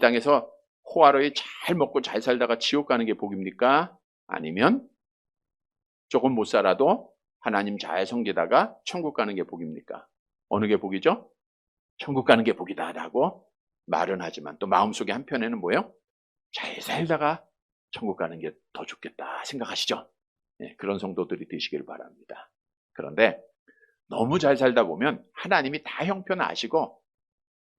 땅에서 호화로이 잘 먹고 잘 살다가 지옥 가는 게 복입니까? 아니면 조금 못 살아도 하나님 잘 섬기다가 천국 가는 게 복입니까? 어느 게 복이죠? 천국 가는 게 복이다라고 말은 하지만 또 마음속에 한편에는 뭐예요? 잘 살다가 천국 가는 게 더 좋겠다 생각하시죠? 네, 그런 성도들이 되시길 바랍니다. 그런데 너무 잘 살다 보면 하나님이 다 형편 아시고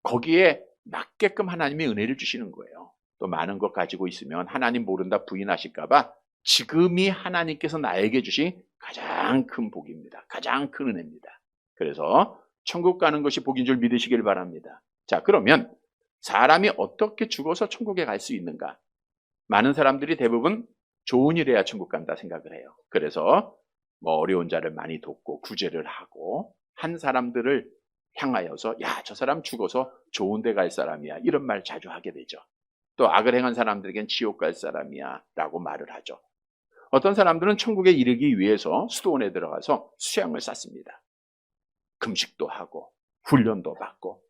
거기에 맞게끔 하나님이 은혜를 주시는 거예요. 또 많은 것 가지고 있으면 하나님 모른다 부인하실까 봐 지금이 하나님께서 나에게 주신 가장 큰 복입니다. 가장 큰 은혜입니다. 그래서 천국 가는 것이 복인 줄 믿으시길 바랍니다. 자, 그러면 사람이 어떻게 죽어서 천국에 갈 수 있는가? 많은 사람들이 대부분 좋은 일 해야 천국 간다 생각을 해요. 그래서 뭐 어려운 자를 많이 돕고 구제를 하고 한 사람들을 향하여서 야, 저 사람 죽어서 좋은 데 갈 사람이야 이런 말 자주 하게 되죠. 또 악을 행한 사람들에겐 지옥 갈 사람이야 라고 말을 하죠. 어떤 사람들은 천국에 이르기 위해서 수도원에 들어가서 수양을 쌓습니다. 금식도 하고 훈련도 받고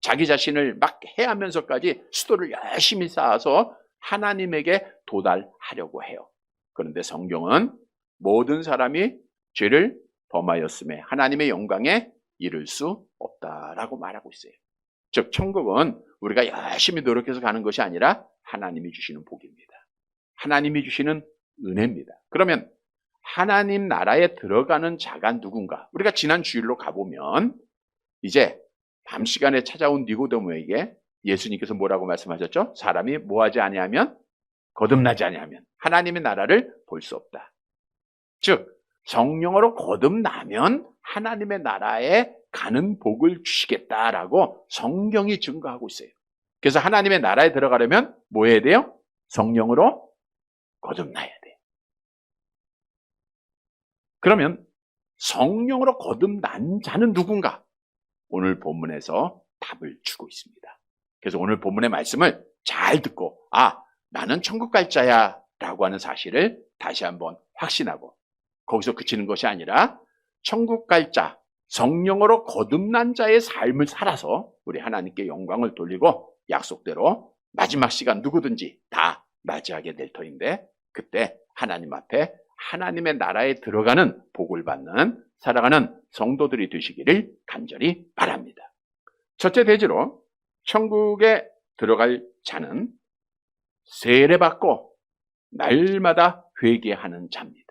자기 자신을 막 해하면서까지 수도를 열심히 쌓아서 하나님에게 도달하려고 해요. 그런데 성경은 모든 사람이 죄를 범하였음에 하나님의 영광에 이를 수 없다라고 말하고 있어요. 즉 천국은 우리가 열심히 노력해서 가는 것이 아니라 하나님이 주시는 복입니다. 하나님이 주시는 은혜입니다. 그러면 하나님 나라에 들어가는 자가 누군가? 우리가 지난 주일로 가보면 이제 밤 시간에 찾아온 니고데모에게 예수님께서 뭐라고 말씀하셨죠? 사람이 뭐하지 아니하면 거듭나지 아니하면 하나님의 나라를 볼 수 없다. 즉 성령으로 거듭나면 하나님의 나라에 가는 복을 주시겠다라고 성경이 증거하고 있어요. 그래서 하나님의 나라에 들어가려면 뭐 해야 돼요? 성령으로 거듭나야 돼요. 그러면 성령으로 거듭난 자는 누군가? 오늘 본문에서 답을 주고 있습니다. 그래서 오늘 본문의 말씀을 잘 듣고 나는 천국 갈 자야 라고 하는 사실을 다시 한번 확신하고 거기서 그치는 것이 아니라 천국 갈 자, 성령으로 거듭난 자의 삶을 살아서 우리 하나님께 영광을 돌리고 약속대로 마지막 시간 누구든지 다 맞이하게 될 터인데 그때 하나님 앞에 하나님의 나라에 들어가는 복을 받는 살아가는 성도들이 되시기를 간절히 바랍니다. 첫째 대지로 천국에 들어갈 자는 세례받고 날마다 회개하는 자입니다.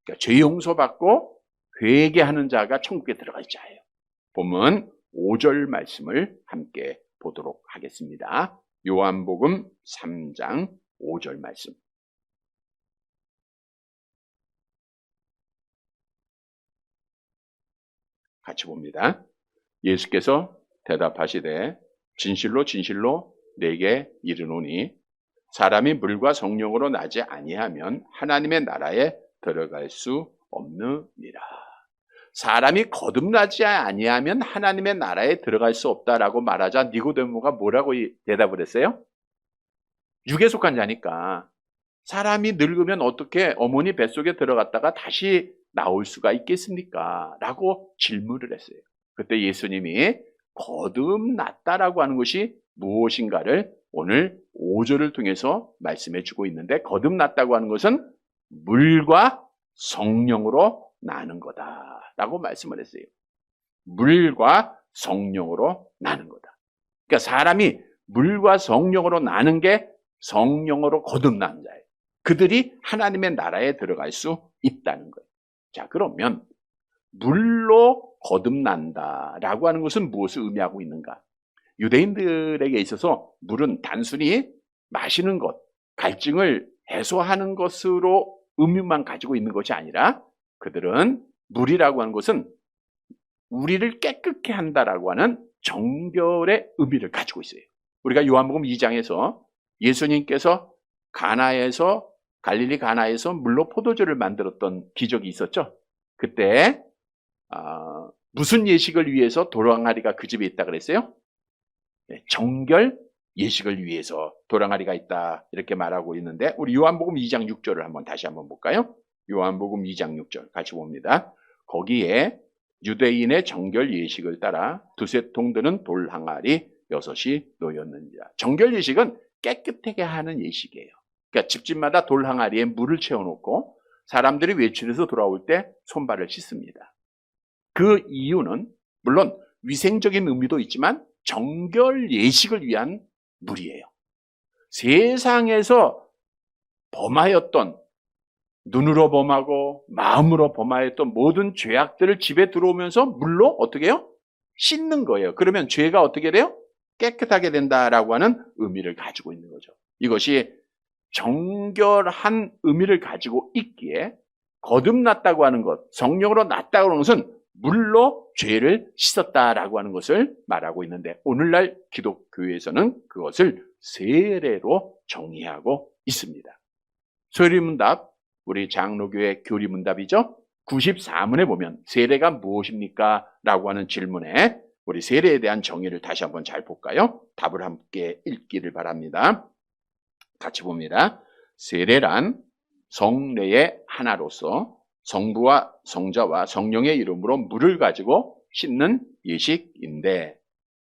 그러니까 죄 용서받고 회개하는 자가 천국에 들어갈 자예요. 본문 5절 말씀을 함께 보도록 하겠습니다. 요한복음 3장 5절 말씀. 같이 봅니다. 예수께서 대답하시되 진실로 진실로 내게 이르노니 사람이 물과 성령으로 나지 아니하면 하나님의 나라에 들어갈 수 없느니라. 사람이 거듭나지 아니하면 하나님의 나라에 들어갈 수 없다라고 말하자 니고데모가 뭐라고 대답을 했어요? 육에 속한 자니까 사람이 늙으면 어떻게 어머니 뱃속에 들어갔다가 다시 나올 수가 있겠습니까? 라고 질문을 했어요. 그때 예수님이 거듭났다라고 하는 것이 무엇인가를 오늘 5절을 통해서 말씀해 주고 있는데 거듭났다고 하는 것은 물과 성령으로 나는 거다라고 말씀을 했어요. 물과 성령으로 나는 거다. 그러니까 사람이 물과 성령으로 나는 게 성령으로 거듭난 자예요. 그들이 하나님의 나라에 들어갈 수 있다는 거예요. 자, 그러면 물로 거듭난다라고 하는 것은 무엇을 의미하고 있는가? 유대인들에게 있어서 물은 단순히 마시는 것, 갈증을 해소하는 것으로 의미만 가지고 있는 것이 아니라 그들은 물이라고 하는 것은 우리를 깨끗게 한다라고 하는 정결의 의미를 가지고 있어요. 우리가 요한복음 2장에서 예수님께서 갈릴리 가나에서 물로 포도주를 만들었던 기적이 있었죠. 그때 무슨 예식을 위해서 도랑아리가 그 집에 있다 그랬어요? 정결 예식을 위해서 도랑아리가 있다 이렇게 말하고 있는데 우리 요한복음 2장 6절을 다시 한번 볼까요? 요한복음 2장 6절 같이 봅니다. 거기에 유대인의 정결 예식을 따라 두세 통 드는 돌 항아리 6이 놓였느니라. 정결 예식은 깨끗하게 하는 예식이에요. 그러니까 집집마다 돌 항아리에 물을 채워놓고 사람들이 외출해서 돌아올 때 손발을 씻습니다. 그 이유는 물론 위생적인 의미도 있지만 정결 예식을 위한 물이에요. 세상에서 범하였던, 눈으로 범하고 마음으로 범하였던 모든 죄악들을 집에 들어오면서 물로 어떻게 해요? 씻는 거예요. 그러면 죄가 어떻게 돼요? 깨끗하게 된다라고 하는 의미를 가지고 있는 거죠. 이것이 정결한 의미를 가지고 있기에 거듭났다고 하는 것, 성령으로 났다고 하는 것은 물로 죄를 씻었다라고 하는 것을 말하고 있는데, 오늘날 기독교에서는 그것을 세례로 정의하고 있습니다. 소리문답, 우리 장로교의 교리문답이죠. 94문에 보면 세례가 무엇입니까? 라고 하는 질문에 우리 세례에 대한 정의를 다시 한번 잘 볼까요? 답을 함께 읽기를 바랍니다. 같이 봅니다. 세례란 성례의 하나로서 성부와 성자와 성령의 이름으로 물을 가지고 씻는 예식인데,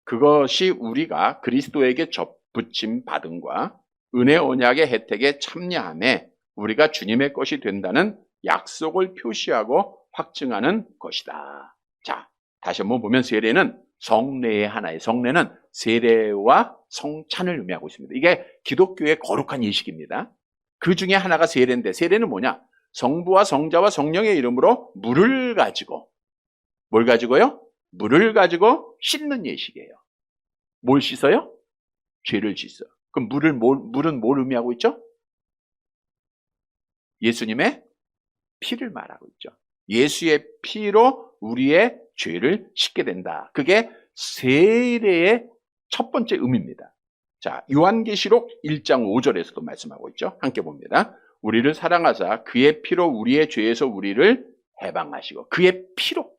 그것이 우리가 그리스도에게 접붙임 받음과 은혜 언약의 혜택에 참여함에 우리가 주님의 것이 된다는 약속을 표시하고 확증하는 것이다. 자, 다시 한번 보면 세례는 성례의 하나예요. 성례는 세례와 성찬을 의미하고 있습니다. 이게 기독교의 거룩한 예식입니다. 그 중에 하나가 세례인데, 세례는 뭐냐? 성부와 성자와 성령의 이름으로 물을 가지고, 뭘 가지고요? 물을 가지고 씻는 예식이에요. 뭘 씻어요? 죄를 씻어요. 그럼 물은 뭘 의미하고 있죠? 예수님의 피를 말하고 있죠. 예수의 피로 우리의 죄를 씻게 된다. 그게 세례의 첫 번째 의미입니다. 자, 요한계시록 1장 5절에서도 말씀하고 있죠. 함께 봅니다. 우리를 사랑하사 그의 피로 우리의 죄에서 우리를 해방하시고, 그의 피로.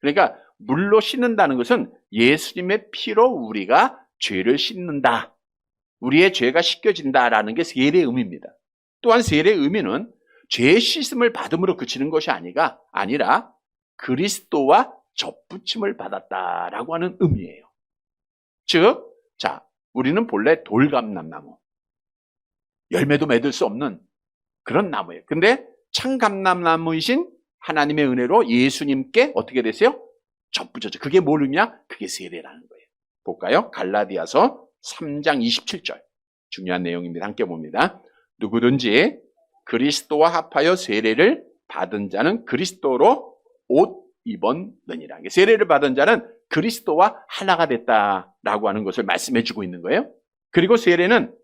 그러니까 물로 씻는다는 것은 예수님의 피로 우리가 죄를 씻는다. 우리의 죄가 씻겨진다라는 게 세례의 의미입니다. 또한 세례의 의미는 죄 씻음을 받음으로 그치는 것이 아니라 그리스도와 접붙임을 받았다라고 하는 의미예요. 즉, 자, 우리는 본래 돌감람나무, 열매도 맺을 수 없는 그런 나무예요. 근데 참감람나무이신 하나님의 은혜로 예수님께 어떻게 됐어요? 접붙였죠. 그게 뭘 의미냐? 그게 세례라는 거예요. 볼까요? 갈라디아서 3장 27절. 중요한 내용입니다. 함께 봅니다. 누구든지 그리스도와 합하여 세례를 받은 자는 그리스도로 옷 입었느니라. 세례를 받은 자는 그리스도와 하나가 됐다라고 하는 것을 말씀해 주고 있는 거예요. 그리고 세례는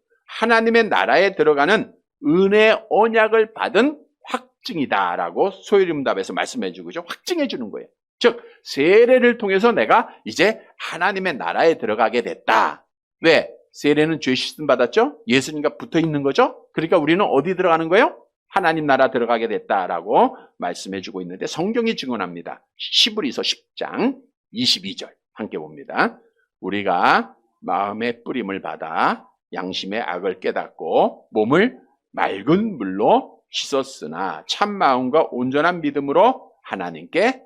하나님의 나라에 들어가는 은혜 언약을 받은 확증이다라고 소요림답에서 말씀해 주고 있죠. 확증해 주는 거예요. 즉, 세례를 통해서 내가 이제 하나님의 나라에 들어가게 됐다. 왜? 세례는 죄 씻음 받았죠? 예수님과 붙어 있는 거죠? 그러니까 우리는 어디 들어가는 거예요? 하나님 나라 들어가게 됐다라고 말씀해 주고 있는데, 성경이 증언합니다. 히브리서 10장 22절 함께 봅니다. 우리가 마음의 뿌림을 받아 양심의 악을 깨닫고 몸을 맑은 물로 씻었으나 참 마음과 온전한 믿음으로 하나님께,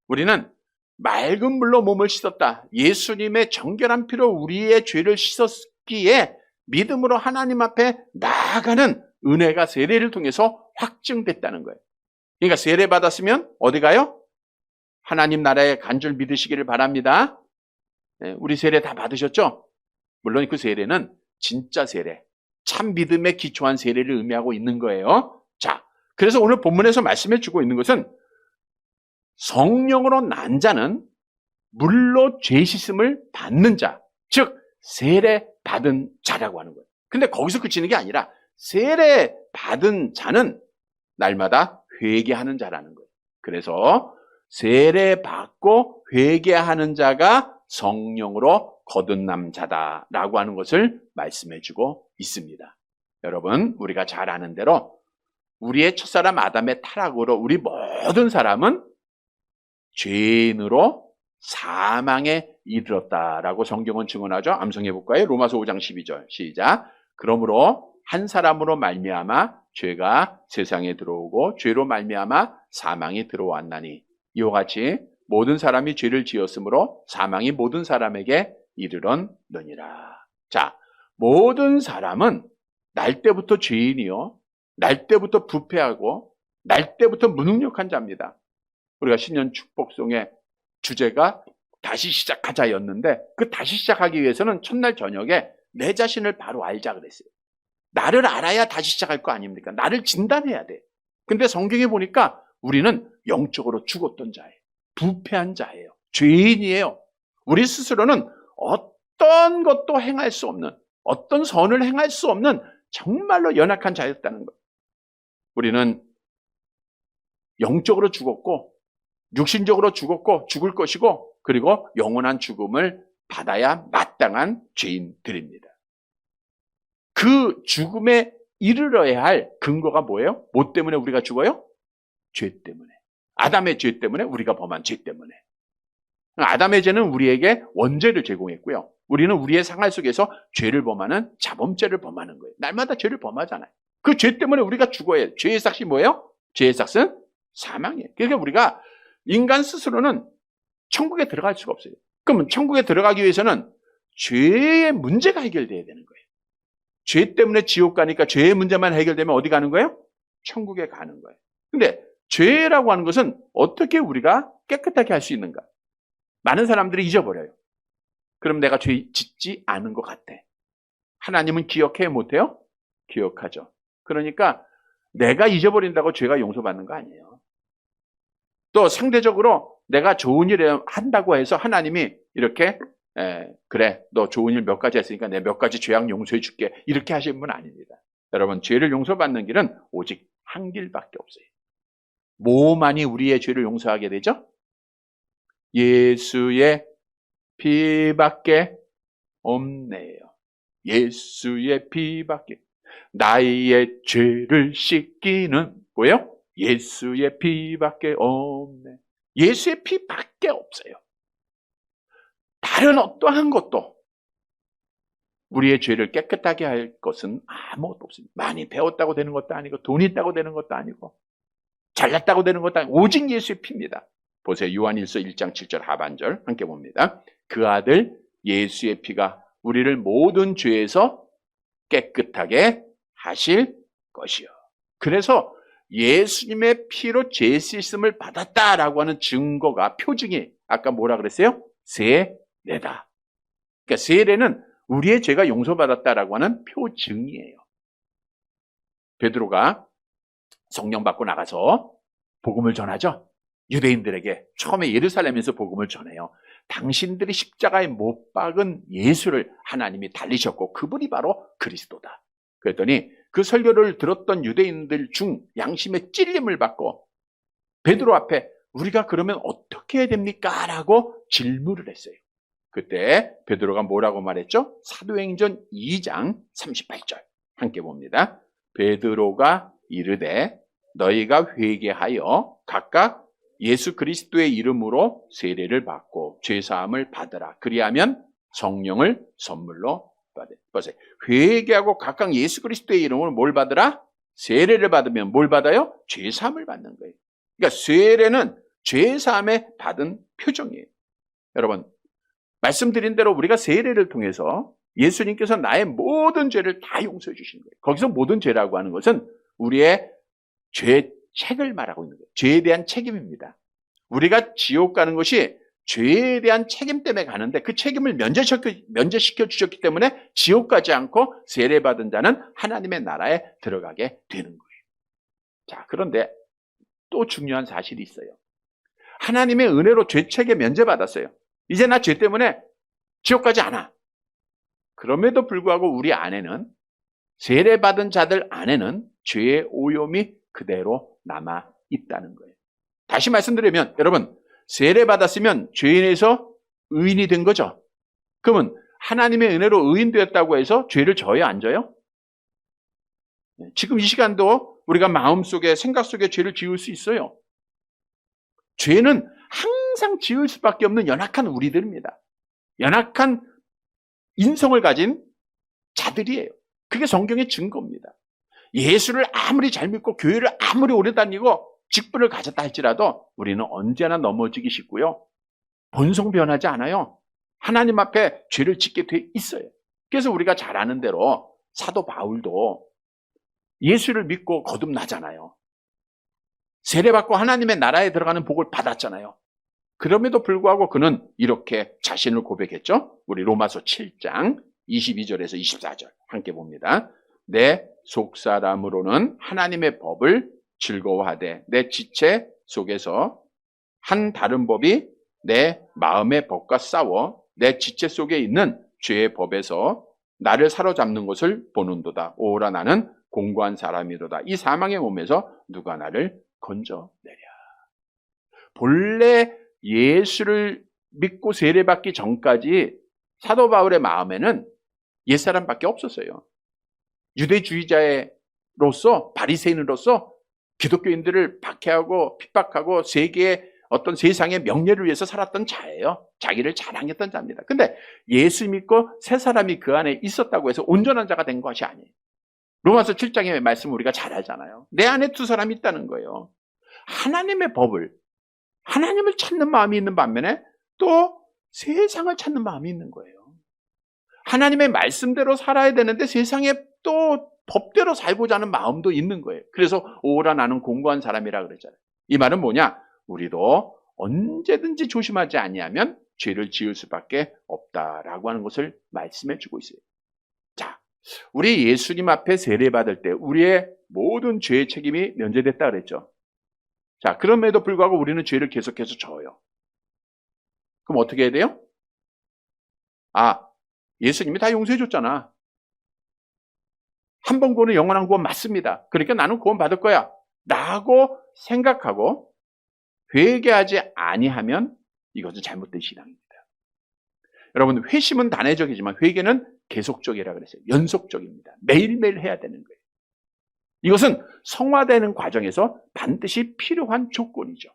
우리는 맑은 물로 몸을 씻었다. 예수님의 정결한 피로 우리의 죄를 씻었기에 믿음으로 하나님 앞에 나아가는 은혜가 세례를 통해서 확증됐다는 거예요. 그러니까 세례 받았으면 어디 가요? 하나님 나라에 간 줄 믿으시기를 바랍니다. 우리 세례 다 받으셨죠? 물론 그 세례는 진짜 세례, 참 믿음에 기초한 세례를 의미하고 있는 거예요. 자, 그래서 오늘 본문에서 말씀해 주고 있는 것은 성령으로 난 자는 물로 죄 씻음을 받는 자, 즉 세례 받은 자라고 하는 거예요. 근데 거기서 그치는 게 아니라 세례 받은 자는 날마다 회개하는 자라는 거예요. 그래서 세례 받고 회개하는 자가 성령으로 거듭난 자다라고 하는 것을 말씀해 주고 있습니다. 여러분, 우리가 잘 아는 대로 우리의 첫사람 아담의 타락으로 우리 모든 사람은 죄인으로 사망에 이르렀다라고 성경은 증언하죠. 암송해 볼까요? 로마서 5장 12절 시작. 그러므로 한 사람으로 말미암아 죄가 세상에 들어오고 죄로 말미암아 사망이 들어왔나니, 이와 같이 모든 사람이 죄를 지었으므로 사망이 모든 사람에게 이르렀느니라. 자, 모든 사람은 날 때부터 죄인이요, 날 때부터 부패하고 날 때부터 무능력한 자입니다. 우리가 신년 축복송의 주제가 다시 시작하자였는데, 그 다시 시작하기 위해서는 첫날 저녁에 내 자신을 바로 알자 그랬어요. 나를 알아야 다시 시작할 거 아닙니까? 나를 진단해야 돼. 근데 성경에 보니까 우리는 영적으로 죽었던 자예요. 부패한 자예요. 죄인이에요. 우리 스스로는 어떤 것도 행할 수 없는, 어떤 선을 행할 수 없는 정말로 연약한 자였다는 것. 우리는 영적으로 죽었고, 육신적으로 죽었고 죽을 것이고, 그리고 영원한 죽음을 받아야 마땅한 죄인들입니다. 그 죽음에 이르러야 할 근거가 뭐예요? 뭐 때문에 우리가 죽어요? 죄 때문에. 아담의 죄 때문에, 우리가 범한 죄 때문에. 아담의 죄는 우리에게 원죄를 제공했고요. 우리는 우리의 생활 속에서 죄를 범하는 자범죄를 범하는 거예요. 날마다 죄를 범하잖아요. 그 죄 때문에 우리가 죽어야 해요. 죄의 삭이 뭐예요? 죄의 삭은 사망이에요. 그러니까 우리가 인간 스스로는 천국에 들어갈 수가 없어요. 그러면 천국에 들어가기 위해서는 죄의 문제가 해결돼야 되는 거예요. 죄 때문에 지옥 가니까 죄의 문제만 해결되면 어디 가는 거예요? 천국에 가는 거예요. 근데 죄라고 하는 것은 어떻게 우리가 깨끗하게 할 수 있는가? 많은 사람들이 잊어버려요. 그럼 내가 죄 짓지 않은 것 같아. 하나님은 기억해 못해요? 기억하죠. 그러니까 내가 잊어버린다고 죄가 용서받는 거 아니에요. 또 상대적으로 내가 좋은 일을 한다고 해서 하나님이 이렇게 그래, 너 좋은 일 몇 가지 했으니까 내가 몇 가지 죄악 용서해 줄게, 이렇게 하시는 분 아닙니다. 여러분, 죄를 용서받는 길은 오직 한 길밖에 없어요. 뭐만이 우리의 죄를 용서하게 되죠? 예수의 피밖에 없네요. 예수의 피밖에. 나의 죄를 씻기는 뭐예요? 예수의 피밖에 없네. 예수의 피밖에 없어요. 다른 어떠한 것도 우리의 죄를 깨끗하게 할 것은 아무것도 없습니다. 많이 배웠다고 되는 것도 아니고, 돈이 있다고 되는 것도 아니고, 잘났다고 되는 것도 아니고, 오직 예수의 피입니다. 보세요. 요한일서 1장 7절 하반절 함께 봅니다. 그 아들 예수의 피가 우리를 모든 죄에서 깨끗하게 하실 것이요. 그래서 예수님의 피로 죄 씻음을 받았다라고 하는 증거가, 표징이 아까 뭐라 그랬어요? 세례다. 그러니까 세례는 우리의 죄가 용서받았다라고 하는 표징이에요. 베드로가 성령 받고 나가서 복음을 전하죠. 유대인들에게 처음에 예루살렘에서 복음을 전해요. 당신들이 십자가에 못 박은 예수를 하나님이 달리셨고 그분이 바로 그리스도다. 그랬더니 그 설교를 들었던 유대인들 중 양심의 찔림을 받고 베드로 앞에 우리가 그러면 어떻게 해야 됩니까? 라고 질문을 했어요. 그때 베드로가 뭐라고 말했죠? 사도행전 2장 38절 함께 봅니다. 베드로가 이르되 너희가 회개하여 각각 예수 그리스도의 이름으로 세례를 받고 죄사함을 받으라. 그리하면 성령을 선물로 받으라. 보세요. 회개하고 각각 예수 그리스도의 이름으로 뭘 받으라? 세례를 받으면 뭘 받아요? 죄사함을 받는 거예요. 그러니까 세례는 죄사함에 받은 표정이에요. 여러분, 말씀드린 대로 우리가 세례를 통해서 예수님께서 나의 모든 죄를 다 용서해 주신 거예요. 거기서 모든 죄라고 하는 것은 우리의 죄책을 말하고 있는 거예요. 죄에 대한 책임입니다. 우리가 지옥 가는 것이 죄에 대한 책임 때문에 가는데 그 책임을 면제시켜 주셨기 때문에 지옥 가지 않고 세례받은 자는 하나님의 나라에 들어가게 되는 거예요. 자, 그런데 또 중요한 사실이 있어요. 하나님의 은혜로 죄책에 면제받았어요. 이제 나 죄 때문에 지옥 가지 않아. 그럼에도 불구하고 우리 안에는, 세례받은 자들 안에는 죄의 오염이 그대로 남아 있다는 거예요. 다시 말씀드리면, 여러분, 세례받았으면 죄인에서 의인이 된 거죠. 그러면 하나님의 은혜로 의인되었다고 해서 죄를 져요, 안 져요? 지금 이 시간도 우리가 마음속에, 생각 속에 죄를 지을 수 있어요. 죄는 항상 지을 수밖에 없는 연약한 우리들입니다. 연약한 인성을 가진 자들이에요. 그게 성경의 증거입니다. 예수를 아무리 잘 믿고 교회를 아무리 오래 다니고 직분을 가졌다 할지라도 우리는 언제나 넘어지기 쉽고요. 본성 변하지 않아요. 하나님 앞에 죄를 짓게 돼 있어요. 그래서 우리가 잘 아는 대로 사도 바울도 예수를 믿고 거듭나잖아요. 세례받고 하나님의 나라에 들어가는 복을 받았잖아요. 그럼에도 불구하고 그는 이렇게 자신을 고백했죠. 우리 로마서 7장 22절에서 24절 함께 봅니다. 내 속사람으로는 하나님의 법을 즐거워하되 내 지체 속에서 한 다른 법이 내 마음의 법과 싸워 내 지체 속에 있는 죄의 법에서 나를 사로잡는 것을 보는도다. 오라 나는 공고한 사람이로다. 이 사망의 몸에서 누가 나를 건져내랴. 본래 예수를 믿고 세례받기 전까지 사도 바울의 마음에는 옛사람밖에 없었어요. 유대주의자로서 바리새인으로서 기독교인들을 박해하고 핍박하고 세계의 어떤 세상의 명예를 위해서 살았던 자예요. 자기를 자랑했던 자입니다. 근데 예수 믿고 새 사람이 그 안에 있었다고 해서 온전한 자가 된 것이 아니에요. 로마서 7장의 말씀 우리가 잘 알잖아요. 내 안에 두 사람이 있다는 거예요. 하나님의 법을, 하나님을 찾는 마음이 있는 반면에 또 세상을 찾는 마음이 있는 거예요. 하나님의 말씀대로 살아야 되는데 세상에 또 법대로 살고자 하는 마음도 있는 거예요. 그래서 오라 나는 공고한 사람이라 그랬잖아요. 이 말은 뭐냐? 우리도 언제든지 조심하지 아니하면 죄를 지을 수밖에 없다라고 하는 것을 말씀해 주고 있어요. 자, 우리 예수님 앞에 세례받을 때 우리의 모든 죄의 책임이 면제됐다 그랬죠. 자, 그럼에도 불구하고 우리는 죄를 계속해서 져요. 그럼 어떻게 해야 돼요? 예수님이 다 용서해 줬잖아. 한 번 구원은 영원한 구원 맞습니다. 그러니까 나는 구원 받을 거야 라고 생각하고 회개하지 아니하면 이것은 잘못된 신앙입니다. 여러분, 회심은 단회적이지만 회개는 계속적이라고 그랬어요. 연속적입니다. 매일매일 해야 되는 거예요. 이것은 성화되는 과정에서 반드시 필요한 조건이죠.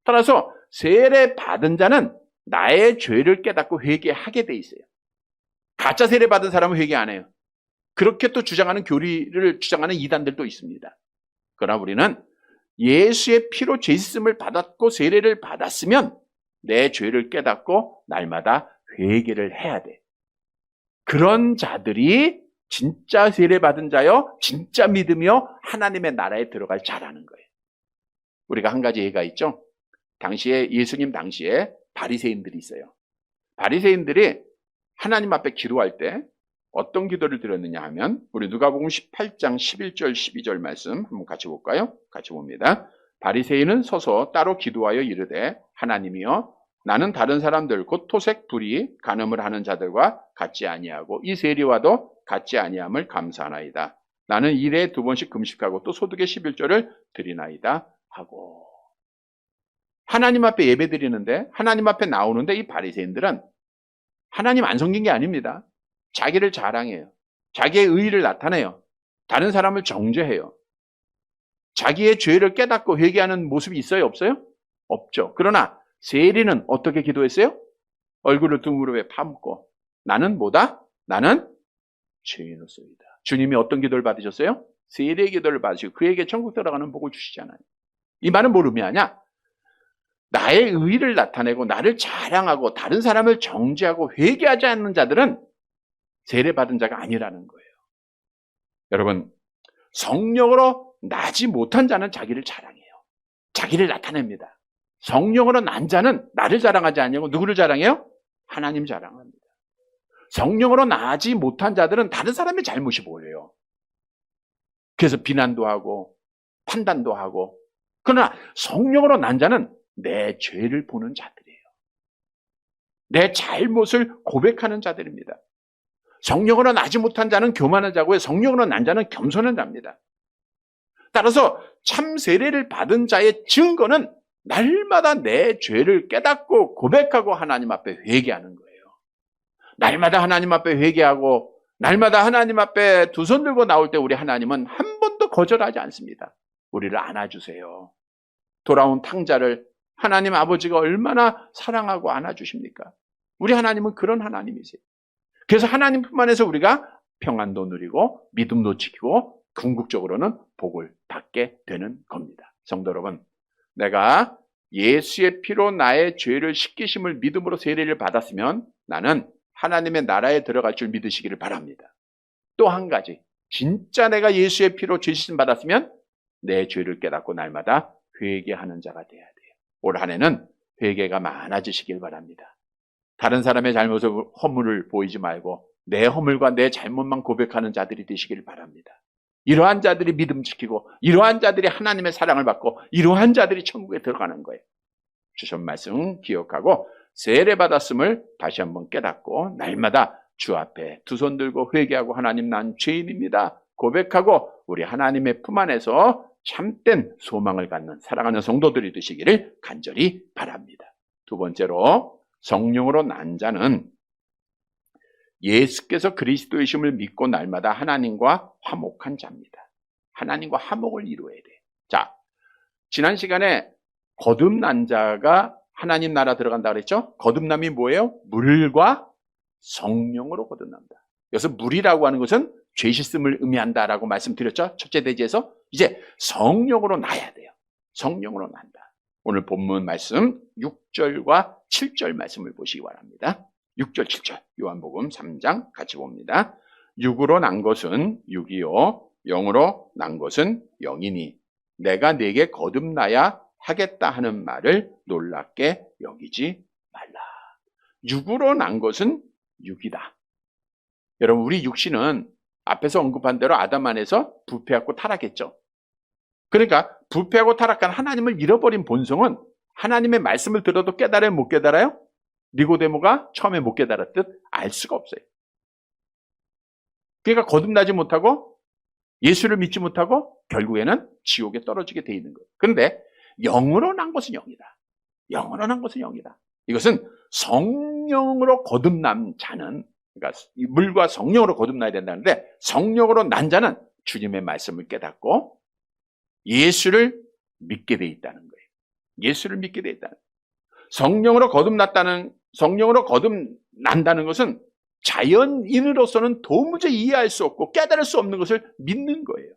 따라서 세례 받은 자는 나의 죄를 깨닫고 회개하게 돼 있어요. 가짜 세례 받은 사람은 회개 안 해요. 그렇게 또 주장하는 교리를 주장하는 이단들도 있습니다. 그러나 우리는 예수의 피로 죄 씻음을 받았고 세례를 받았으면 내 죄를 깨닫고 날마다 회개를 해야 돼. 그런 자들이 진짜 세례 받은 자여 진짜 믿으며 하나님의 나라에 들어갈 자라는 거예요. 우리가 한 가지 예가 있죠. 당시에 예수님 당시에 바리새인들이 있어요. 바리새인들이 하나님 앞에 기도할 때 어떤 기도를 드렸느냐 하면 우리 누가복음 18장 11절 12절 말씀 한번 같이 볼까요? 같이 봅니다. 바리새인은 서서 따로 기도하여 이르되 하나님이여 나는 다른 사람들 곧 토색 불의 간음을 하는 자들과 같지 아니하고 이 세리와도 같지 아니함을 감사하나이다. 나는 일에 2번씩 금식하고 또 소득의 11조를 드리나이다 하고 하나님 앞에 예배 드리는데 하나님 앞에 나오는데 이 바리새인들은 하나님 안 섬긴 게 아닙니다. 자기를 자랑해요. 자기의 의의를 나타내요. 다른 사람을 정죄해요. 자기의 죄를 깨닫고 회개하는 모습이 있어요? 없어요? 없죠. 그러나 세리는 어떻게 기도했어요? 얼굴을 두 무릎에 파묻고 나는 뭐다? 나는 죄인으로서이다. 주님이 어떤 기도를 받으셨어요? 세리의 기도를 받으시고 그에게 천국 들어가는 복을 주시잖아요. 이 말은 뭘 의미하냐? 나의 의의를 나타내고 나를 자랑하고 다른 사람을 정죄하고 회개하지 않는 자들은 세례받은 자가 아니라는 거예요. 여러분, 성령으로 나지 못한 자는 자기를 자랑해요. 자기를 나타냅니다. 성령으로 난 자는 나를 자랑하지 않냐고 누구를 자랑해요? 하나님 자랑합니다. 성령으로 나지 못한 자들은 다른 사람의 잘못이 보여요. 그래서 비난도 하고 판단도 하고 그러나 성령으로 난 자는 내 죄를 보는 자들이에요. 내 잘못을 고백하는 자들입니다. 성령으로 나지 못한 자는 교만한 자고요. 성령으로 난 자는 겸손한 자입니다. 따라서 참 세례를 받은 자의 증거는 날마다 내 죄를 깨닫고 고백하고 하나님 앞에 회개하는 거예요. 날마다 하나님 앞에 회개하고 날마다 하나님 앞에 두 손 들고 나올 때 우리 하나님은 한 번도 거절하지 않습니다. 우리를 안아주세요. 돌아온 탕자를 하나님 아버지가 얼마나 사랑하고 안아주십니까? 우리 하나님은 그런 하나님이세요. 그래서 하나님뿐만 해서 우리가 평안도 누리고 믿음도 지키고 궁극적으로는 복을 받게 되는 겁니다. 성도 여러분, 내가 예수의 피로 나의 죄를 씻기심을 믿음으로 세례를 받았으면 나는 하나님의 나라에 들어갈 줄 믿으시기를 바랍니다. 또 한 가지, 진짜 내가 예수의 피로 죄 씻음 받았으면 내 죄를 깨닫고 날마다 회개하는 자가 돼야 돼요. 올 한 해는 회개가 많아지시길 바랍니다. 다른 사람의 잘못을, 허물을 보이지 말고 내 허물과 내 잘못만 고백하는 자들이 되시길 바랍니다. 이러한 자들이 믿음 지키고, 이러한 자들이 하나님의 사랑을 받고, 이러한 자들이 천국에 들어가는 거예요. 주신 말씀 기억하고 세례 받았음을 다시 한번 깨닫고 날마다 주 앞에 두 손 들고 회개하고, 하나님, 난 죄인입니다 고백하고 우리 하나님의 품 안에서 참된 소망을 갖는 사랑하는 성도들이 되시기를 간절히 바랍니다. 두 번째로, 성령으로 난 자는 예수께서 그리스도이심을 믿고 날마다 하나님과 화목한 자입니다. 하나님과 화목을 이루어야 돼. 자, 지난 시간에 거듭난 자가 하나님 나라 들어간다 그랬죠? 거듭남이 뭐예요? 물과 성령으로 거듭난다. 여기서 물이라고 하는 것은 죄 씻음을 의미한다라고 말씀드렸죠? 첫째 대지에서. 이제 성령으로 나야 돼요. 성령으로 난다. 오늘 본문 말씀 6절과 7절 말씀을 보시기 바랍니다. 6절, 7절 요한복음 3장 같이 봅니다. 육으로 난 것은 육이요 영으로 난 것은 영이니 내가 네게 거듭나야 하겠다 하는 말을 놀랍게 여기지 말라. 육으로 난 것은 육이다. 여러분, 우리 육신은 앞에서 언급한 대로 아담 안에서 부패하고 타락했죠. 그러니까 부패하고 타락한 하나님을 잃어버린 본성은 하나님의 말씀을 들어도 깨달아요, 못 깨달아요? 니고데모가 처음에 못 깨달았듯 알 수가 없어요. 그러니까 거듭나지 못하고 예수를 믿지 못하고 결국에는 지옥에 떨어지게 돼 있는 거예요. 그런데 영으로 난 것은 영이다. 영으로 난 것은 영이다. 이것은 성령으로 거듭난 자는, 그러니까 물과 성령으로 거듭나야 된다는데, 성령으로 난 자는 주님의 말씀을 깨닫고 예수를 믿게 돼 있다는 거예요. 예수를 믿게 돼 있다는 거예요. 성령으로 거듭난다는 것은 자연인으로서는 도무지 이해할 수 없고 깨달을 수 없는 것을 믿는 거예요.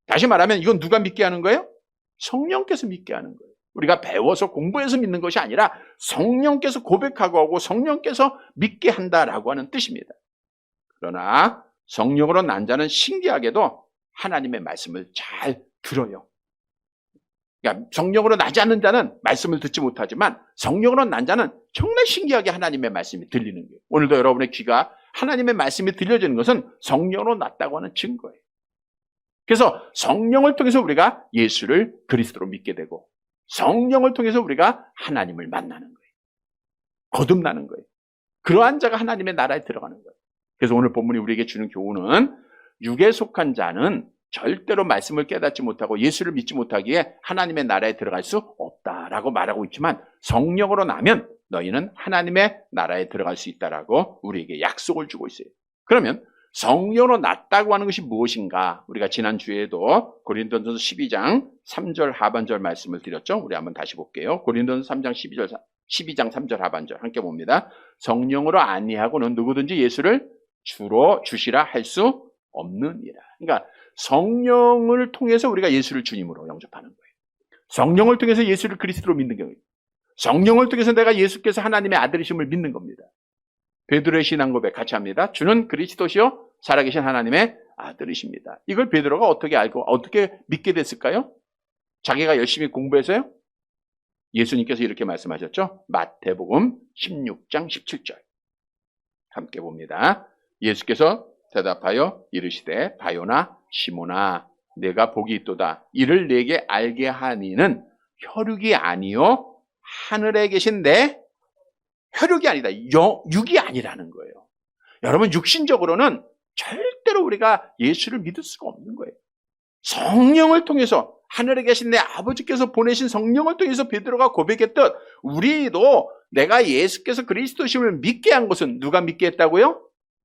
다시 말하면 이건 누가 믿게 하는 거예요? 성령께서 믿게 하는 거예요. 우리가 배워서 공부해서 믿는 것이 아니라 성령께서 고백하고 하고 성령께서 믿게 한다라고 하는 뜻입니다. 그러나 성령으로 난 자는 신기하게도 하나님의 말씀을 잘 들어요. 그러니까 성령으로 나지 않는 자는 말씀을 듣지 못하지만 성령으로 난 자는 정말 신기하게 하나님의 말씀이 들리는 거예요. 오늘도 여러분의 귀가 하나님의 말씀이 들려지는 것은 성령으로 났다고 하는 증거예요. 그래서 성령을 통해서 우리가 예수를 그리스도로 믿게 되고 성령을 통해서 우리가 하나님을 만나는 거예요. 거듭나는 거예요. 그러한 자가 하나님의 나라에 들어가는 거예요. 그래서 오늘 본문이 우리에게 주는 교훈은 육에 속한 자는 절대로 말씀을 깨닫지 못하고 예수를 믿지 못하기에 하나님의 나라에 들어갈 수 없다라고 말하고 있지만 성령으로 나면 너희는 하나님의 나라에 들어갈 수 있다라고 우리에게 약속을 주고 있어요. 그러면 성령으로 났다고 하는 것이 무엇인가? 우리가 지난주에도 고린도전서 12장 3절 하반절 말씀을 드렸죠. 우리 한번 다시 볼게요. 고린도전서 3장 12장 3절 하반절 함께 봅니다. 성령으로 아니하고는 누구든지 예수를 주로 주시라 할 수 없느니라. 그러니까 성령을 통해서 우리가 예수를 주님으로 영접하는 거예요. 성령을 통해서 예수를 그리스도로 믿는 거예요. 성령을 통해서 내가 예수께서 하나님의 아들이심을 믿는 겁니다. 베드로의 신앙 고백 같이 합니다. 주는 그리스도시요 살아계신 하나님의 아들이십니다. 이걸 베드로가 어떻게 알고 어떻게 믿게 됐을까요? 자기가 열심히 공부해서요? 예수님께서 이렇게 말씀하셨죠. 마태복음 16장 17절 함께 봅니다. 예수께서 대답하여 이르시되 바요나 시몬아 내가 복이 있도다. 이를 내게 알게 하니는 혈육이 아니요 하늘에 계신 내 혈육이 아니다. 육이 아니라는 거예요. 여러분, 육신적으로는 절대로 우리가 예수를 믿을 수가 없는 거예요. 성령을 통해서 하늘에 계신 내 아버지께서 보내신 성령을 통해서 베드로가 고백했듯 우리도 내가 예수께서 그리스도심을 믿게 한 것은 누가 믿게 했다고요?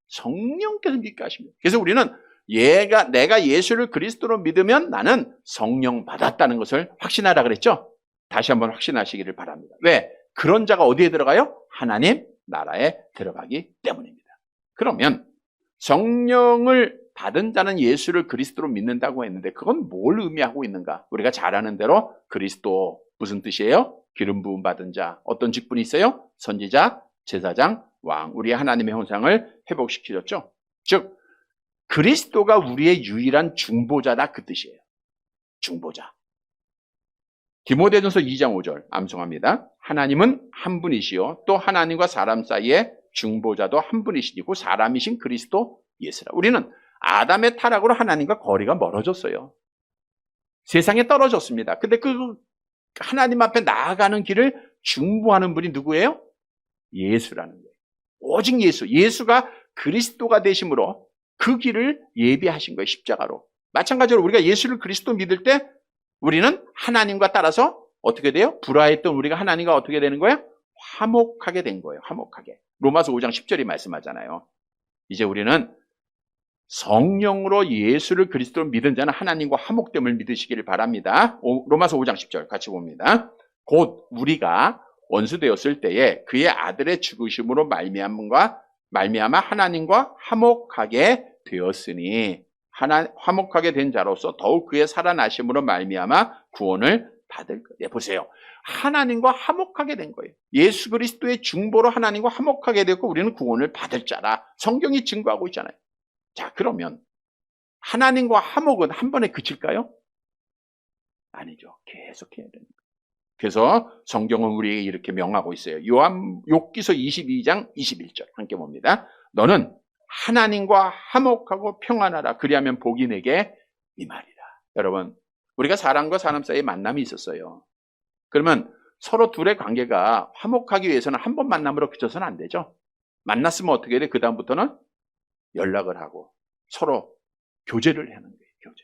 성령께서 믿게 하십니다. 그래서 우리는 내가 예수를 그리스도로 믿으면 나는 성령 받았다는 것을 확신하라 그랬죠? 다시 한번 확신하시기를 바랍니다. 왜? 그런 자가 어디에 들어가요? 하나님 나라에 들어가기 때문입니다. 그러면 성령을 받은 자는 예수를 그리스도로 믿는다고 했는데 그건 뭘 의미하고 있는가? 우리가 잘 아는 대로 그리스도 무슨 뜻이에요? 기름 부음 받은 자. 어떤 직분이 있어요? 선지자, 제사장, 왕, 우리의 하나님의 형상을 회복시키셨죠. 즉 그리스도가 우리의 유일한 중보자다 그 뜻이에요. 중보자. 디모데전서 2장 5절 암송합니다. 하나님은 한 분이시요 또 하나님과 사람 사이에 중보자도 한 분이시니 그 사람이신 그리스도 예수라. 우리는 아담의 타락으로 하나님과 거리가 멀어졌어요. 세상에 떨어졌습니다. 근데 그 하나님 앞에 나아가는 길을 중보하는 분이 누구예요? 예수라는 거예요. 오직 예수. 예수가 그리스도가 되심으로 그 길을 예비하신 거예요. 십자가로. 마찬가지로 우리가 예수를 그리스도 믿을 때 우리는 하나님과 따라서 어떻게 돼요? 불화했던 우리가 하나님과 어떻게 되는 거예요? 화목하게 된 거예요. 화목하게. 로마서 5장 10절이 말씀하잖아요. 이제 우리는 성령으로 예수를 그리스도로 믿은 자는 하나님과 화목됨을 믿으시기를 바랍니다. 로마서 5장 10절 같이 봅니다. 곧 우리가 원수 되었을 때에 그의 아들의 죽으심으로 말미암아 하나님과 화목하게 되었으니 화목하게 된 자로서 더욱 그의 살아나심으로 말미암아 구원을 받을 거예요. 보세요. 하나님과 화목하게 된 거예요. 예수 그리스도의 중보로 하나님과 화목하게 되고 우리는 구원을 받을 자라. 성경이 증거하고 있잖아요. 자, 그러면 하나님과 화목은 한 번에 그칠까요? 아니죠. 계속 해야 됩니다. 그래서 성경은 우리에게 이렇게 명하고 있어요. 욥기서 22장 21절 함께 봅니다. 너는 하나님과 화목하고 평안하라. 그리하면 복이 내게 임하리라. 여러분, 우리가 사람과 사람 사이에 만남이 있었어요. 그러면 서로 둘의 관계가 화목하기 위해서는 한 번 만남으로 그쳐서는 안 되죠. 만났으면 어떻게 돼? 그 다음부터는 연락을 하고 서로 교제를 하는 거예요. 교제.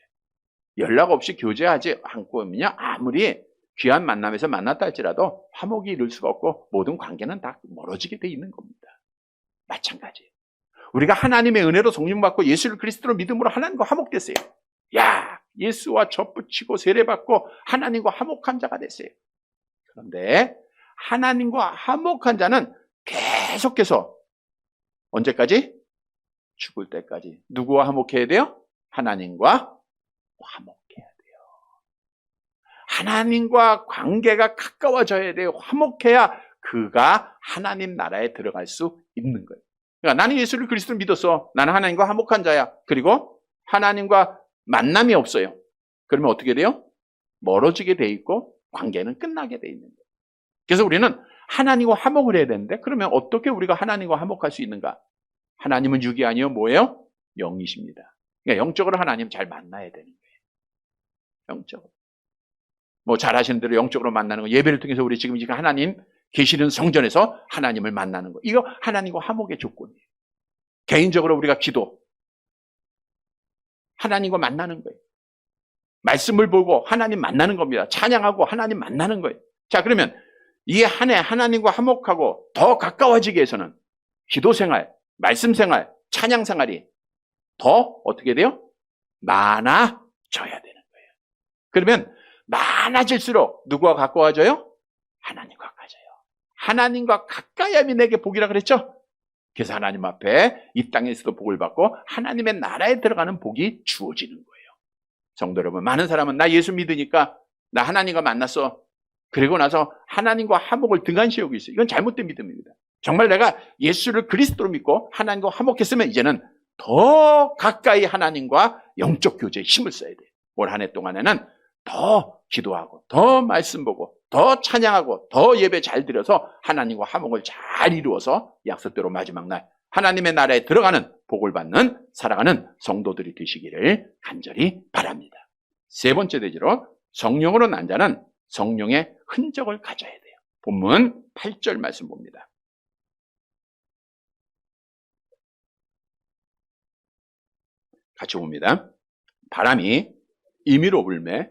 연락 없이 교제하지 않고 있냐? 아무리 귀한 만남에서 만났다 할지라도 화목이 이룰 수가 없고 모든 관계는 다 멀어지게 돼 있는 겁니다. 마찬가지. 우리가 하나님의 은혜로 성령받고 예수를 그리스도로 믿음으로 하나님과 화목됐어요. 야, 예수와 접붙이고 세례받고 하나님과 화목한 자가 됐어요. 그런데 하나님과 화목한 자는 계속해서 언제까지? 죽을 때까지. 누구와 화목해야 돼요? 하나님과 화목해야 돼요. 하나님과 관계가 가까워져야 돼요. 화목해야 그가 하나님 나라에 들어갈 수 있는 거예요. 그러니까 나는 예수를 그리스도를 믿었어. 나는 하나님과 화목한 자야. 그리고 하나님과 만남이 없어요. 그러면 어떻게 돼요? 멀어지게 돼 있고 관계는 끝나게 돼 있는 거예요. 그래서 우리는 하나님과 화목을 해야 되는데 그러면 어떻게 우리가 하나님과 화목할 수 있는가? 하나님은 육이 아니요 뭐예요? 영이십니다. 그러니까 영적으로 하나님 잘 만나야 되는 거예요. 영적으로. 뭐 잘하시는 대로 영적으로 만나는 거. 예배를 통해서 우리 지금 하나님 계시는 성전에서 하나님을 만나는 거. 이거 하나님과 화목의 조건이에요. 개인적으로 우리가 기도. 하나님과 만나는 거예요. 말씀을 보고 하나님 만나는 겁니다. 찬양하고 하나님 만나는 거예요. 자, 그러면 이 한 해 하나님과 화목하고 더 가까워지기 위해서는 기도 생활, 말씀 생활, 찬양 생활이 더 어떻게 돼요? 많아져야 되는 거예요. 그러면 많아질수록 누구와 가까워져요? 하나님과 가까워져요. 하나님과 가까이 함이 내게 복이라 그랬죠? 그래서 하나님 앞에 이 땅에서도 복을 받고 하나님의 나라에 들어가는 복이 주어지는 거예요. 성도 여러분, 많은 사람은 나 예수 믿으니까 나 하나님과 만났어. 그리고 나서 하나님과 화목을 등한시하고 있어요. 이건 잘못된 믿음입니다. 정말 내가 예수를 그리스도로 믿고 하나님과 화목했으면 이제는 더 가까이 하나님과 영적 교제에 힘을 써야 돼요. 올 한 해 동안에는 더 기도하고 더 말씀 보고 더 찬양하고 더 예배 잘 드려서 하나님과 화목을 잘 이루어서 약속대로 마지막 날 하나님의 나라에 들어가는 복을 받는 살아가는 성도들이 되시기를 간절히 바랍니다. 세 번째 대지로 성령으로 난 자는 성령의 흔적을 가져야 돼요. 본문 8절 말씀 봅니다. 같이 봅니다. 바람이 임의로 불매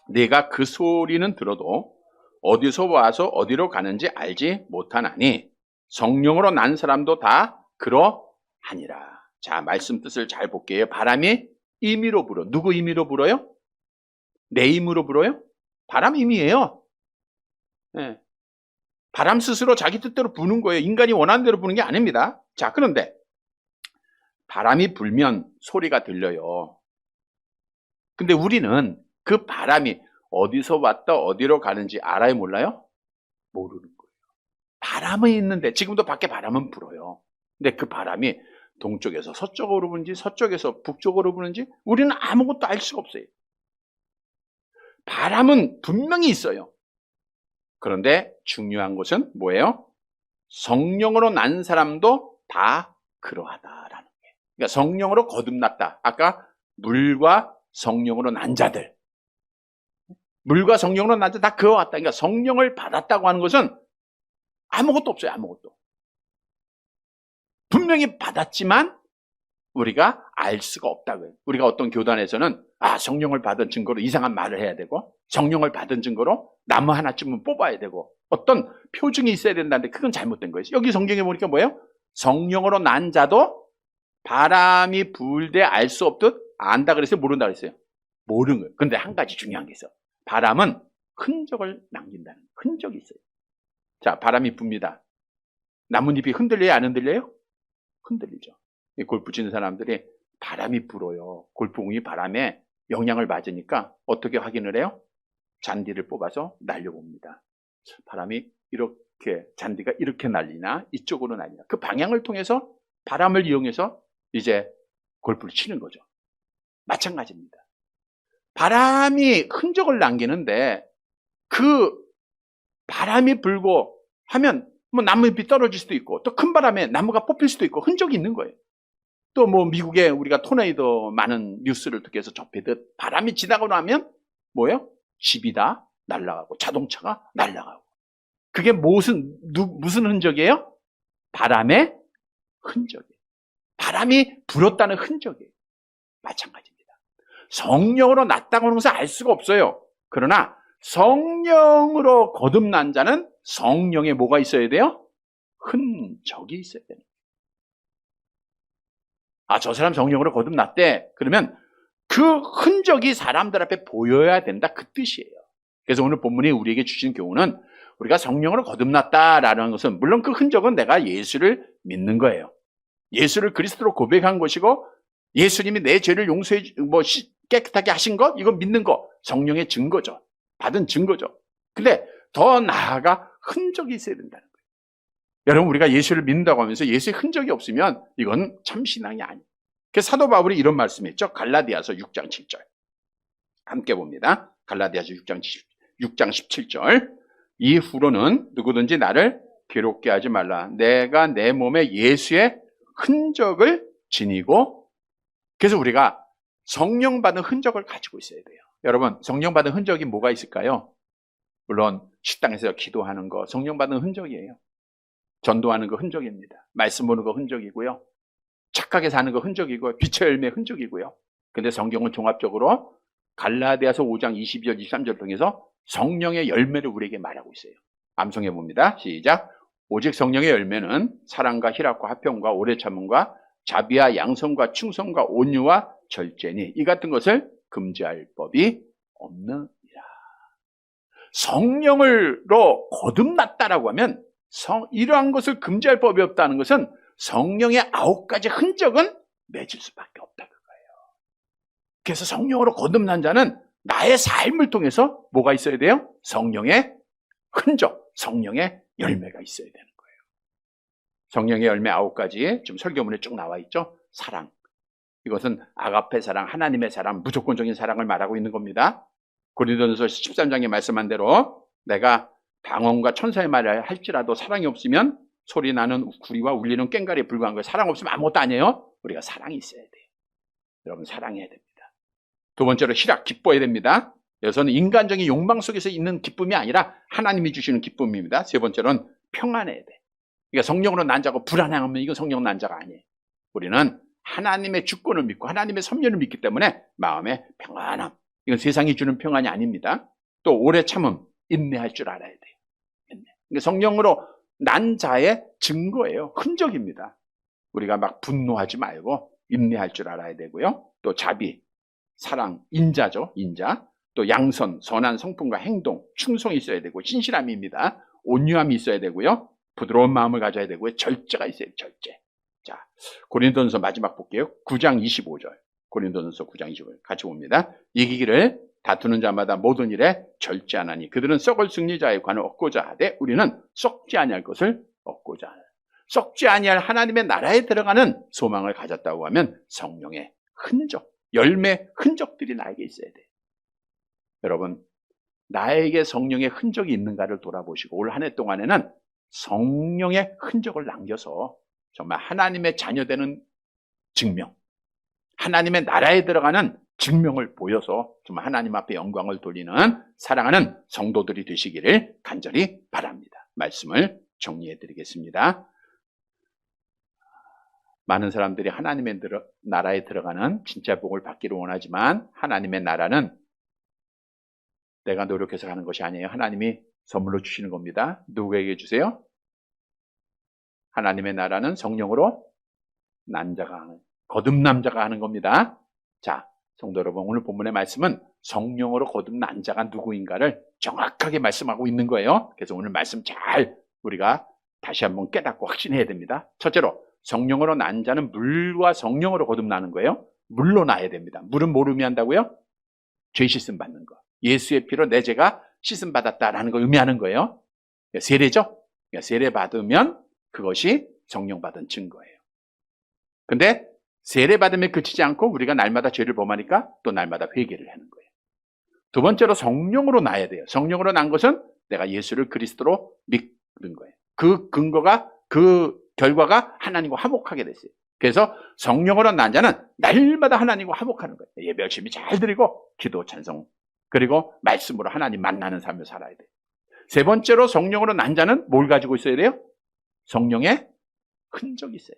내가 그 소리는 들어도 어디서 와서 어디로 가는지 알지 못하나니 성령으로 난 사람도 다 그러하니라. 자, 말씀 뜻을 잘 볼게요. 바람이 임의로 불어. 누구 임의로 불어요? 내 임으로 불어요? 바람 임이에요. 네. 바람 스스로 자기 뜻대로 부는 거예요. 인간이 원하는 대로 부는 게 아닙니다. 자, 그런데 바람이 불면 소리가 들려요. 근데 우리는 그 바람이 어디서 왔다 어디로 가는지 알아요, 몰라요? 모르는 거예요. 바람은 있는데 지금도 밖에 바람은 불어요. 근데 그 바람이 동쪽에서 서쪽으로 부는지 서쪽에서 북쪽으로 부는지 우리는 아무것도 알 수가 없어요. 바람은 분명히 있어요. 그런데 중요한 것은 뭐예요? 성령으로 난 사람도 다 그러하다라는 게. 그러니까 성령으로 거듭났다. 아까 물과 성령으로 난 자들. 물과 성령으로 난 자들 다 그와 같다. 그러니까 성령을 받았다고 하는 것은 아무것도 없어요. 아무것도. 분명히 받았지만 우리가 알 수가 없다고요. 우리가 어떤 교단에서는 성령을 받은 증거로 이상한 말을 해야 되고 성령을 받은 증거로 나무 하나쯤은 뽑아야 되고 어떤 표징이 있어야 된다는데 그건 잘못된 거예요. 여기 성경에 보니까 뭐예요? 성령으로 난 자도 바람이 불 때 알 수 없듯 안다 그랬어요? 모른다 그랬어요? 모르는 거예요. 그런데 한 가지 중요한 게 있어. 바람은 흔적을 남긴다는 거예요. 흔적이 있어요. 자, 바람이 붑니다. 나뭇잎이 흔들려요? 안 흔들려요? 흔들리죠. 골프 치는 사람들이 바람이 불어요. 골프공이 바람에 영향을 받으니까 어떻게 확인을 해요? 잔디를 뽑아서 날려봅니다. 바람이 이렇게, 잔디가 이렇게 날리나 이쪽으로 날리나 그 방향을 통해서 바람을 이용해서 이제 골프를 치는 거죠. 마찬가지입니다. 바람이 흔적을 남기는데 그 바람이 불고 하면 뭐 나무잎이 떨어질 수도 있고 또 큰 바람에 나무가 뽑힐 수도 있고 흔적이 있는 거예요. 또 뭐 미국에 우리가 토네이도 많은 뉴스를 통해서 접히듯 바람이 지나고 나면 뭐예요? 집이 다 날아가고 자동차가 날아가고 그게 무슨 흔적이에요? 바람의 흔적이에요. 바람이 불었다는 흔적이에요. 마찬가지입니다. 성령으로 났다고 하는 것을 알 수가 없어요. 그러나 성령으로 거듭난 자는 성령에 뭐가 있어야 돼요? 흔적이 있어야 돼요. 저 사람 성령으로 거듭났대. 그러면 그 흔적이 사람들 앞에 보여야 된다. 그 뜻이에요. 그래서 오늘 본문이 우리에게 주신 교훈은 우리가 성령으로 거듭났다라는 것은 물론 그 흔적은 내가 예수를 믿는 거예요. 예수를 그리스도로 고백한 것이고 예수님이 내 죄를 용서해 깨끗하게 하신 것 이거 믿는 거 성령의 증거죠. 받은 증거죠. 근데 더 나아가 흔적이 있어야 된다는 거예요. 여러분 우리가 예수를 믿는다고 하면서 예수의 흔적이 없으면 이건 참 신앙이 아니에요. 그래서 사도 바울이 이런 말씀했죠. 갈라디아서 6장 7절 함께 봅니다. 갈라디아서 6장 17절 이후로는 누구든지 나를 괴롭게 하지 말라. 내가 내 몸에 예수의 흔적을 지니고 그래서 우리가 성령 받은 흔적을 가지고 있어야 돼요. 여러분 성령 받은 흔적이 뭐가 있을까요? 물론 식당에서 기도하는 거 성령 받은 흔적이에요. 전도하는 거 흔적입니다. 말씀 보는 거 흔적이고요. 착하게 사는 거 흔적이고요. 빛의 열매 흔적이고요. 근데 성경은 종합적으로 갈라디아서 5장 22절 23절 통해서 성령의 열매를 우리에게 말하고 있어요. 암송해 봅니다. 시작. 오직 성령의 열매는 사랑과 희락과 화평과 오래 참음과 자비와 양성과 충성과 온유와 절제니 이 같은 것을 금지할 법이 없느니라. 성령으로 거듭났다라고 하면 이러한 것을 금지할 법이 없다는 것은 성령의 9가지 흔적은 맺을 수밖에 없다 그거예요. 그래서 성령으로 거듭난 자는 나의 삶을 통해서 뭐가 있어야 돼요? 성령의 흔적, 성령의 열매가 있어야 되는 거예요. 성령의 열매 9가지 지금 설교문에 쭉 나와 있죠. 사랑. 이것은 아가페 사랑, 하나님의 사랑, 무조건적인 사랑을 말하고 있는 겁니다. 고린도전서 13장에 말씀한 대로 내가 방언과 천사의 말을 할지라도 사랑이 없으면 소리 나는 구리와 울리는 꽹과리에 불과한 거예요. 사랑 없으면 아무것도 아니에요. 우리가 사랑이 있어야 돼요. 여러분 사랑해야 됩니다. 두 번째로 희락, 기뻐야 됩니다. 여기서는 인간적인 욕망 속에서 있는 기쁨이 아니라 하나님이 주시는 기쁨입니다. 세 번째로는 평안해야 돼. 그러니까 성령으로 난 자고 불안해하면 이건 성령 난 자가 아니에요. 우리는 하나님의 주권을 믿고 하나님의 섭리를 믿기 때문에 마음에 평안함. 이건 세상이 주는 평안이 아닙니다. 또 오래 참음, 인내할 줄 알아야 돼요. 그러니까 성령으로 난 자의 증거예요. 흔적입니다. 우리가 막 분노하지 말고 인내할 줄 알아야 되고요. 또 자비, 사랑, 인자죠. 인자. 또 양선, 선한 성품과 행동, 충성이 있어야 되고 신실함입니다. 온유함이 있어야 되고요. 부드러운 마음을 가져야 되고요. 절제가 있어야 돼요. 절제. 자, 고린도전서 마지막 볼게요. 9장 25절. 고린도전서 9장 25절 같이 봅니다. 이기기를 다투는 자마다 모든 일에 절제하나니 그들은 썩을 승리자의 관을 얻고자 하되 우리는 썩지 아니할 것을 얻고자 하라. 썩지 아니할 하나님의 나라에 들어가는 소망을 가졌다고 하면 성령의 흔적, 열매 흔적들이 나에게 있어야 돼. 여러분, 나에게 성령의 흔적이 있는가를 돌아보시고 올 한 해 동안에는 성령의 흔적을 남겨서 정말 하나님의 자녀되는 증명, 하나님의 나라에 들어가는 증명을 보여서 정말 하나님 앞에 영광을 돌리는 사랑하는 성도들이 되시기를 간절히 바랍니다. 말씀을 정리해 드리겠습니다. 많은 사람들이 하나님의 나라에 들어가는 진짜 복을 받기를 원하지만 하나님의 나라는 내가 노력해서 가는 것이 아니에요. 하나님이 선물로 주시는 겁니다. 누구에게 주세요? 하나님의 나라는 성령으로 난 자가 하는, 거듭난 자가 하는 겁니다. 자, 성도 여러분, 오늘 본문의 말씀은 성령으로 거듭난 자가 누구인가를 정확하게 말씀하고 있는 거예요. 그래서 오늘 말씀 잘 우리가 다시 한번 깨닫고 확신해야 됩니다. 첫째로 성령으로 난 자는 물과 성령으로 거듭나는 거예요. 물로 나야 됩니다. 물은 뭐로 의미한다고요? 죄 씻음 받는 거. 예수의 피로 내 죄가 씻음 받았다라는 걸 의미하는 거예요. 세례죠? 세례 받으면 그것이 성령 받은 증거예요. 근데 세례 받으면 그치지 않고 우리가 날마다 죄를 범하니까 또 날마다 회개를 하는 거예요. 두 번째로 성령으로 나야 돼요. 성령으로 난 것은 내가 예수를 그리스도로 믿는 거예요. 그 근거가, 그 결과가 하나님과 화목하게 됐어요. 그래서 성령으로 난 자는 날마다 하나님과 화목하는 거예요. 예배 열심히 잘 드리고 기도, 찬송, 그리고 말씀으로 하나님 만나는 삶을 살아야 돼요. 세 번째로 성령으로 난 자는 뭘 가지고 있어야 돼요? 성령의 흔적이 있어요.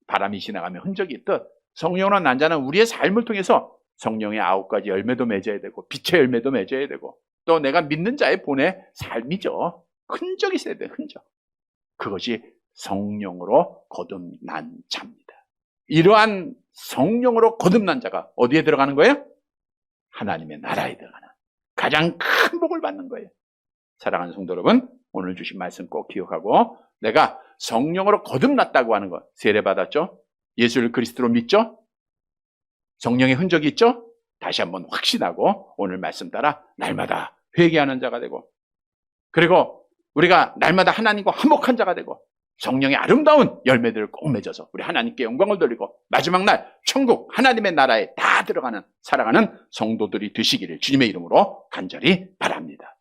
바람이 지나가면 흔적이 있듯 성령으로 난 자는 우리의 삶을 통해서 성령의 9가지 열매도 맺어야 되고 빛의 열매도 맺어야 되고 또 내가 믿는 자의 본의 삶이죠. 흔적이 있어야 돼요. 흔적. 그것이 성령으로 거듭난 자입니다. 이러한 성령으로 거듭난 자가 어디에 들어가는 거예요? 하나님의 나라에 들어가는 가장 큰 복을 받는 거예요. 사랑하는 성도 여러분, 오늘 주신 말씀 꼭 기억하고 내가 성령으로 거듭났다고 하는 것, 세례 받았죠? 예수를 그리스도로 믿죠? 성령의 흔적이 있죠? 다시 한번 확신하고 오늘 말씀 따라 날마다 회개하는 자가 되고 그리고 우리가 날마다 하나님과 화목한 자가 되고 성령의 아름다운 열매들을 꼭 맺어서 우리 하나님께 영광을 돌리고 마지막 날 천국 하나님의 나라에 다 들어가는 살아가는 성도들이 되시기를 주님의 이름으로 간절히 바랍니다.